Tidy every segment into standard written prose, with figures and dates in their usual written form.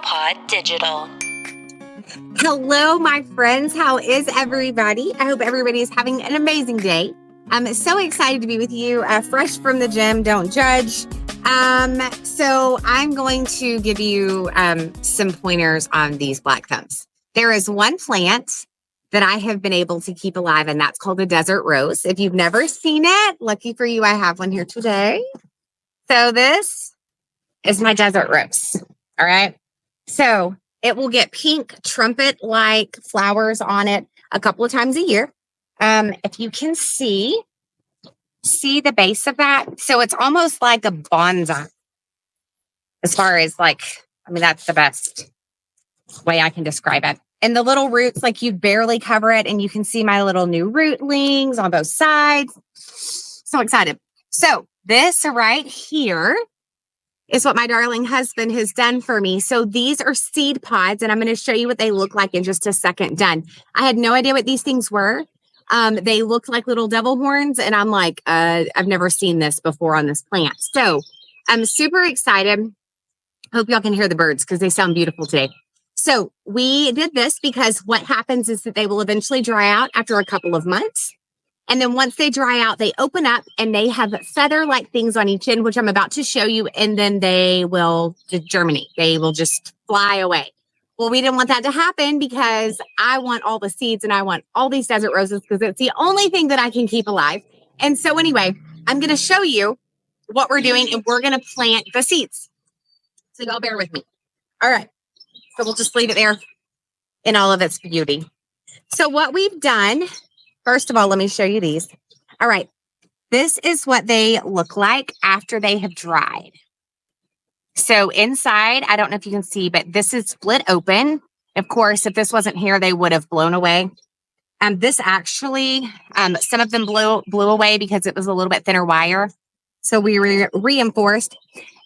Pod Digital. Hello, my friends. How is everybody? I hope everybody is having an amazing day. I'm so excited to be with you. Fresh from the gym, don't judge. So I'm going to give you some pointers on these black thumbs. There is one plant that I have been able to keep alive, and that's called a desert rose. If you've never seen it, lucky for you, I have one here today. So this is my desert rose. All right. So it will get pink trumpet-like flowers on it a couple of times a year. If you can see the base of that. So it's almost like a bonsai as far as that's the best way I can describe it. And the little roots, you barely cover it, and you can see my little new rootlings on both sides. So excited. So this right here is what my darling husband has done for me. So these are seed pods, and I'm going to show you what they look like in just a second. Done. I had no idea what these things were. They look like little devil horns, and I'm like, I've never seen this before on this plant. So I'm super excited. Hope y'all can hear the birds because they sound beautiful today. So we did this because what happens is that they will eventually dry out after a couple of months. And then once they dry out, they open up and they have feather-like things on each end, which I'm about to show you. And then they will germinate. They will just fly away. Well, we didn't want that to happen because I want all the seeds and I want all these desert roses because it's the only thing that I can keep alive. And so anyway, I'm going to show you what we're doing, and we're going to plant the seeds. So y'all bear with me. All right. So we'll just leave it there in all of its beauty. So what we've done, first of all, let me show you these. All right. This is what they look like after they have dried. So inside, I don't know if you can see, but this is split open. Of course, if this wasn't here, they would have blown away. This actually, some of them blew away because it was a little bit thinner wire. So we reinforced.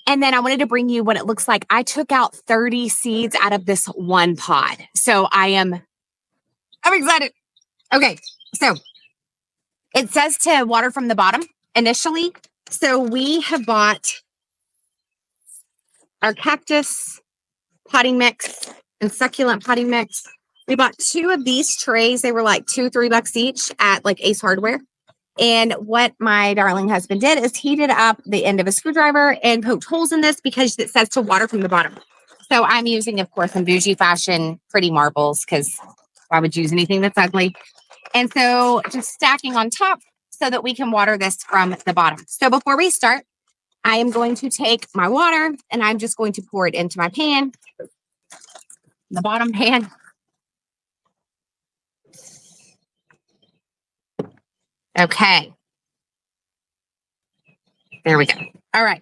And then I wanted to bring you what it looks like. I took out 30 seeds out of this one pod. So I'm excited. Okay. So it says to water from the bottom initially. So we have bought our cactus potting mix and succulent potting mix. We bought 2 of these trays. They were like $2-3 each at Ace Hardware. And what my darling husband did is heated up the end of a screwdriver and poked holes in this because it says to water from the bottom. So I'm using, of course, in bougie fashion, pretty marbles because why would you use anything that's ugly? And so just stacking on top so that we can water this from the bottom. So before we start, I am going to take my water and I'm just going to pour it into my pan, the bottom pan. Okay. There we go. All right.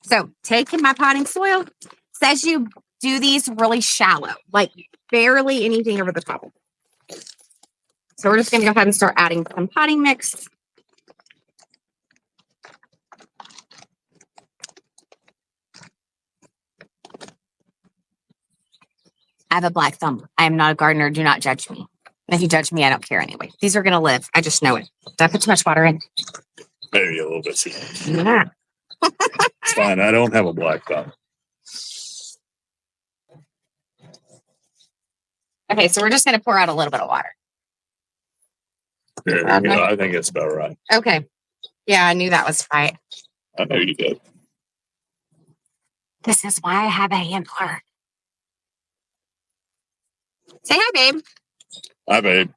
So taking my potting soil, says you do these really shallow, barely anything over the top. So we're just going to go ahead and start adding some potting mix. I have a black thumb. I am not a gardener. Do not judge me. And if you judge me, I don't care anyway. These are going to live. I just know it. Don't put too much water in. Maybe a little bit. Yeah. It's fine. I don't have a black thumb. Okay, so we're just going to pour out a little bit of water. There you go. I think it's about right. Okay. Yeah, I knew that was right. I know you did. This is why I have a handler. Say hi, babe. Hi, babe.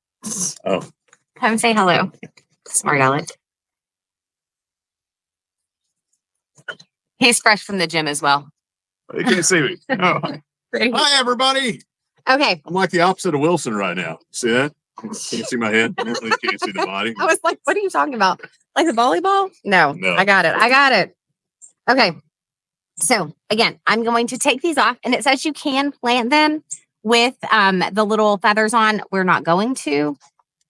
Oh. Come say hello. Smart Alex. He's fresh from the gym as well. You can't see me. Oh. Hi, everybody. Okay. I'm like the opposite of Wilson right now. See that? Can't see my head. You can't see the body. I was like, what are you talking about? Like the volleyball? No. I got it. Okay. So again, I'm going to take these off, and it says you can plant them with the little feathers on. We're not going to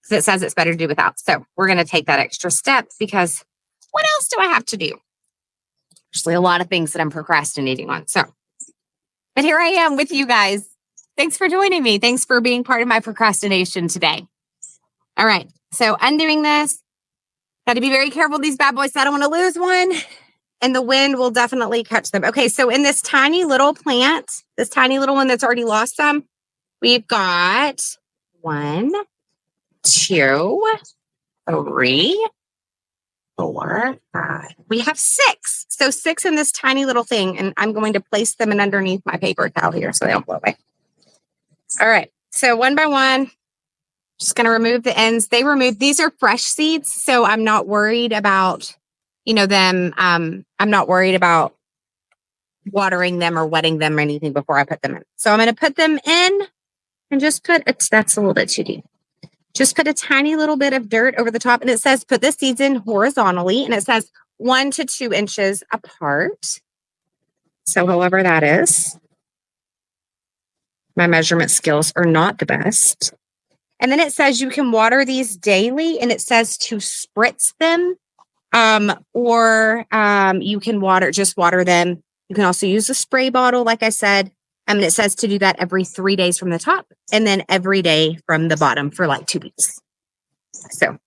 because it says it's better to do without. So we're going to take that extra step because what else do I have to do? Actually, a lot of things that I'm procrastinating on. So, but here I am with you guys. Thanks for joining me. Thanks for being part of my procrastination today. All right. So undoing this. Got to be very careful with these bad boys. So I don't want to lose one. and the wind will definitely catch them. Okay, so in this tiny little plant, this tiny little one that's already lost some, we've got 1, 2, 3, 4, 5. We have 6. So 6 in this tiny little thing, and I'm going to place them in underneath my paper towel here so they don't blow away. All right, so one by one, just going to remove the ends. These are fresh seeds, so I'm not worried about, them. I'm not worried about watering them or wetting them or anything before I put them in. So I'm going to put them in and just that's a little bit too deep. Just put a tiny little bit of dirt over the top, and it says put the seeds in horizontally, and it says 1 to 2 inches apart. So however that is. My measurement skills are not the best. And then it says you can water these daily, and it says to spritz them, or you can just water them. You can also use a spray bottle, like I said. And it says to do that every 3 days from the top, and then every day from the bottom for like 2 weeks. So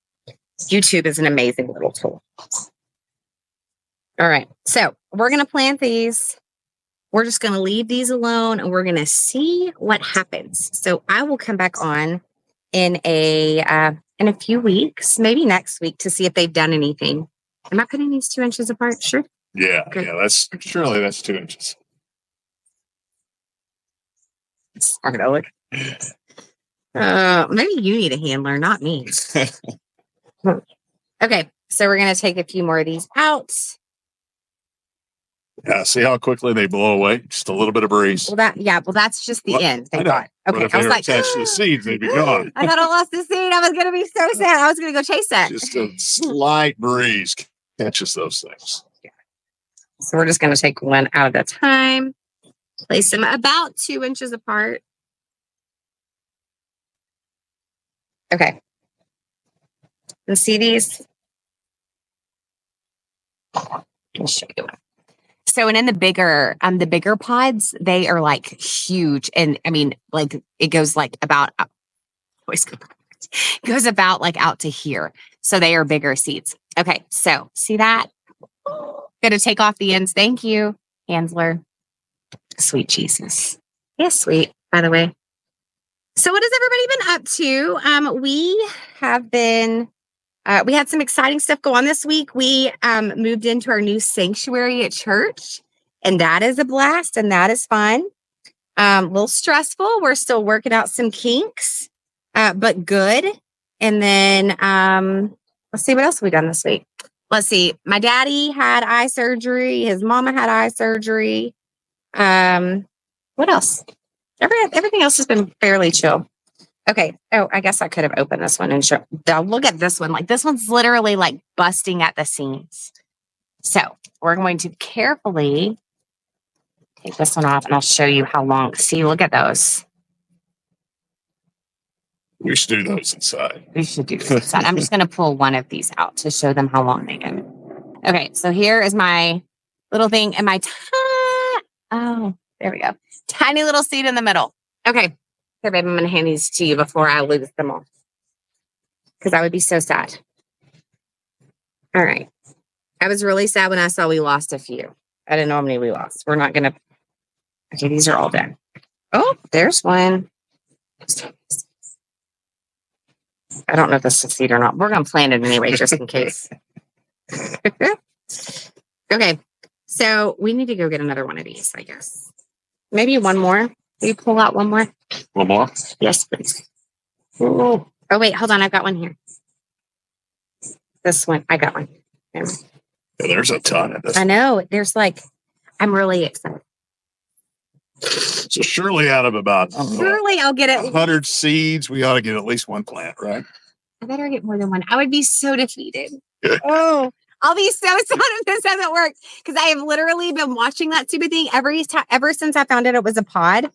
YouTube is an amazing little tool. All right, so we're going to plant these. We're just going to leave these alone, and we're going to see what happens. So I will come back on in a few weeks, maybe next week, to see if they've done anything. Am I putting these 2 inches apart? Sure. Yeah, okay. Yeah, that's 2 inches. Alex. Maybe you need a handler, not me. Okay, so we're going to take a few more of these out. Yeah, see how quickly they blow away? Just a little bit of breeze. Well, that's just the end. Thank God. Okay, but if they were attached to the seeds, they'd be gone. I thought I lost the seed. I was going to be so sad. I was going to go chase that. Just a slight breeze catches those things. Yeah. So we're just going to take one out at a time. Place them about 2 inches apart. Okay. And see these? I'll show you one. So, and in the bigger pods, they are like huge. And I mean, like it goes like about, goes about like out to here. So they are bigger seeds. Okay. So see that? Going to take off the ends. Thank you, Hansler. Sweet Jesus. Yes, sweet, by the way. So what has everybody been up to? We had some exciting stuff go on this week. We moved into our new sanctuary at church, and that is a blast, and that is fun. A little stressful. We're still working out some kinks, but good. And then let's see, what else have we done this week? Let's see. My daddy had eye surgery. His mama had eye surgery. What else? Everything else has been fairly chill. Okay. Oh, I guess I could have opened this one and show. Look at this one. Like this one's literally like busting at the seams. So we're going to carefully take this one off, and I'll show you how long. See, look at those. We should do those inside. We should do this inside. I'm just going to pull one of these out to show them how long they go. Okay. So here is my little thing, and oh, there we go. Tiny little seed in the middle. Okay. Here, babe, I'm going to hand these to you before I lose them all, because I would be so sad. All right. I was really sad when I saw we lost a few. I didn't know how many we lost. We're not going to. Okay, these are all done. Oh, there's one. I don't know if this is a seed or not. We're going to plant it anyway, just in case. Okay. So we need to go get another one of these, I guess. Maybe one more. Will you pull out one more? One more? Yes, please. Oh, wait. Hold on. I've got one here. This one. I got one. Yeah, there's a ton of this. I know. There's I'm really excited. So surely out of about I'll get it. 100 seeds, we ought to get at least one plant, right? I better get more than one. I would be so defeated. Oh, I'll be so sad if this doesn't work, because I have literally been watching that stupid thing ever since I found out it was a pod.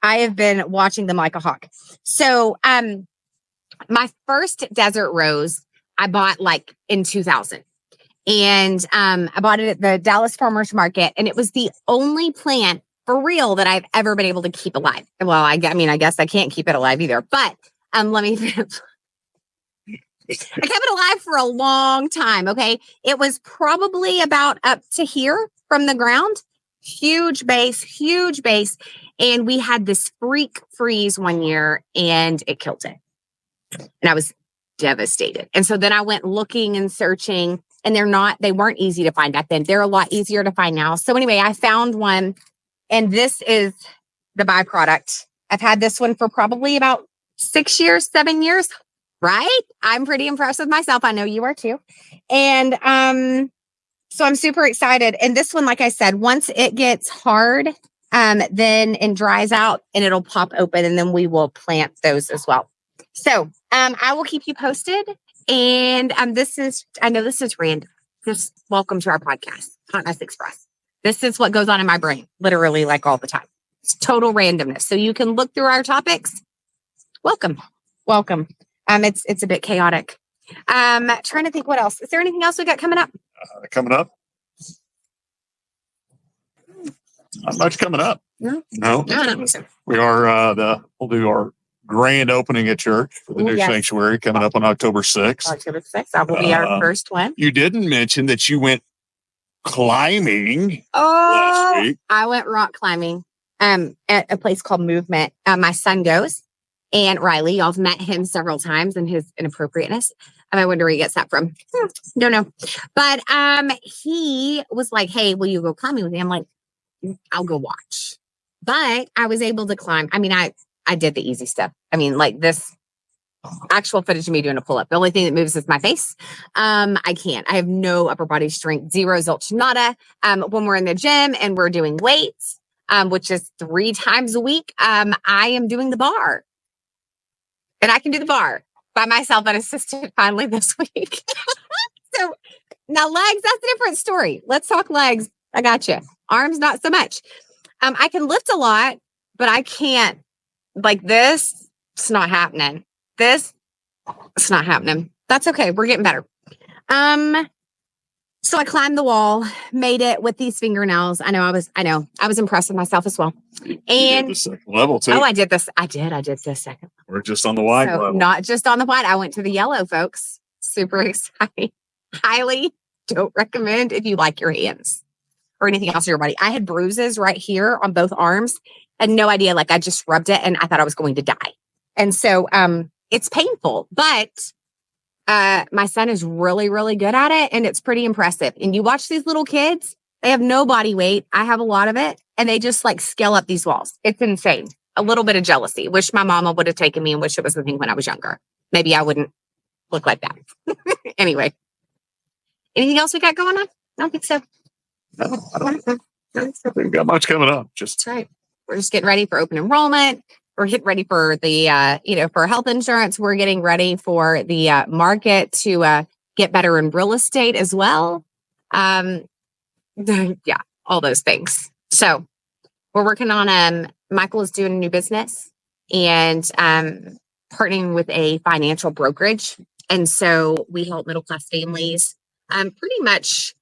I have been watching them like a hawk. So, my first desert rose I bought in 2000. And I bought it at the Dallas Farmers Market, and it was the only plant for real that I've ever been able to keep alive. Well, I guess I can't keep it alive either, but let me I kept it alive for a long time. Okay. It was probably about up to here from the ground. Huge base. And we had this freak freeze one year and it killed it. And I was devastated. And so then I went looking and searching, and they weren't easy to find back then. They're a lot easier to find now. So anyway, I found one, and this is the byproduct. I've had this one for probably about 6 years, 7 years, right? I'm pretty impressed with myself. I know you are too. And so I'm super excited. And this one, like I said, once it gets hard, then and dries out, and it'll pop open, and then we will plant those as well. So I will keep you posted. And I know this is random. Just welcome to our podcast, Hotness Express. This is what goes on in my brain, literally like all the time. It's total randomness. So you can look through our topics. Welcome. It's a bit chaotic. Trying to think what else. Is there anything else we got coming up? Coming up? Not much coming up. No. I don't think so. We are we'll do our grand opening at church for the new sanctuary coming up on October 6th. October 6th. That will be our first one. You didn't mention that you went climbing last week. I went rock climbing at a place called Movement. My son goes, and Riley, y'all have met him several times and his inappropriateness. I wonder where he gets that from. Don't know. But he was like, hey, will you go climbing with me? I'm like, I'll go watch. But I was able to climb. I mean, I did the easy stuff. I mean, like this actual footage of me doing a pull-up. The only thing that moves is my face. I can't. I have no upper body strength, zero, zilch, nada. When we're in the gym and we're doing weights, which is 3 times a week, I am doing the bar. And I can do the bar by myself unassisted finally this week. So now legs, that's a different story. Let's talk legs. I got you. Arms, not so much. I can lift a lot, but I can't like this. It's not happening. It's not happening. That's okay. We're getting better. So I climbed the wall, made it with these fingernails. I know I was impressed with myself as well. And the second level too. Oh, I did this. I did the second. We're just on the white level. Not just on the white. I went to the yellow, folks. Super exciting. Highly don't recommend if you like your hands or anything else in your body. I had bruises right here on both arms. I had no idea. Like I just rubbed it and I thought I was going to die. And so it's painful, but my son is really, really good at it. And it's pretty impressive. And you watch these little kids, they have no body weight. I have a lot of it. And they just like scale up these walls. It's insane. A little bit of jealousy. Wish my mama would have taken me and wish it was the thing when I was younger. Maybe I wouldn't look like that. Anyway, anything else we got going on? I don't think so. No, I don't think we've got much coming up. That's right. We're just getting ready for open enrollment. We're getting ready for the, for health insurance. We're getting ready for the market to get better in real estate as well. Yeah, all those things. So we're working on, Michael is doing a new business and partnering with a financial brokerage. And so we help middle-class families pretty much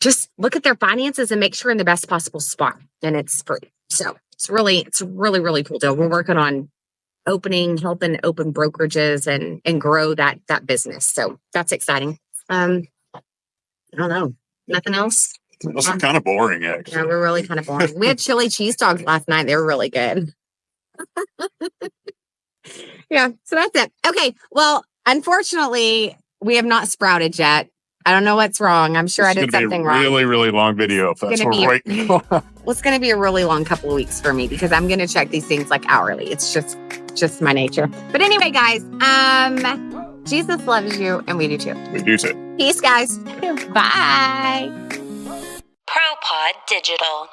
just look at their finances and make sure in the best possible spot. And it's free. So it's a really, really cool deal. We're working on helping open brokerages and grow that business. So that's exciting. I don't know. Nothing else? Those are kind of boring, actually. Yeah, we're really kind of boring. We had chili cheese dogs last night. They were really good. Yeah, so that's it. Okay, well, unfortunately, we have not sprouted yet. I don't know what's wrong. I'm sure I did something wrong. Really, really long video. If that's what we're waiting for. Well, it's going to be a really long couple of weeks for me because I'm going to check these things like hourly. It's just my nature. But anyway, guys, Jesus loves you and we do too. We do too. Peace, guys. Bye. ProPod Digital.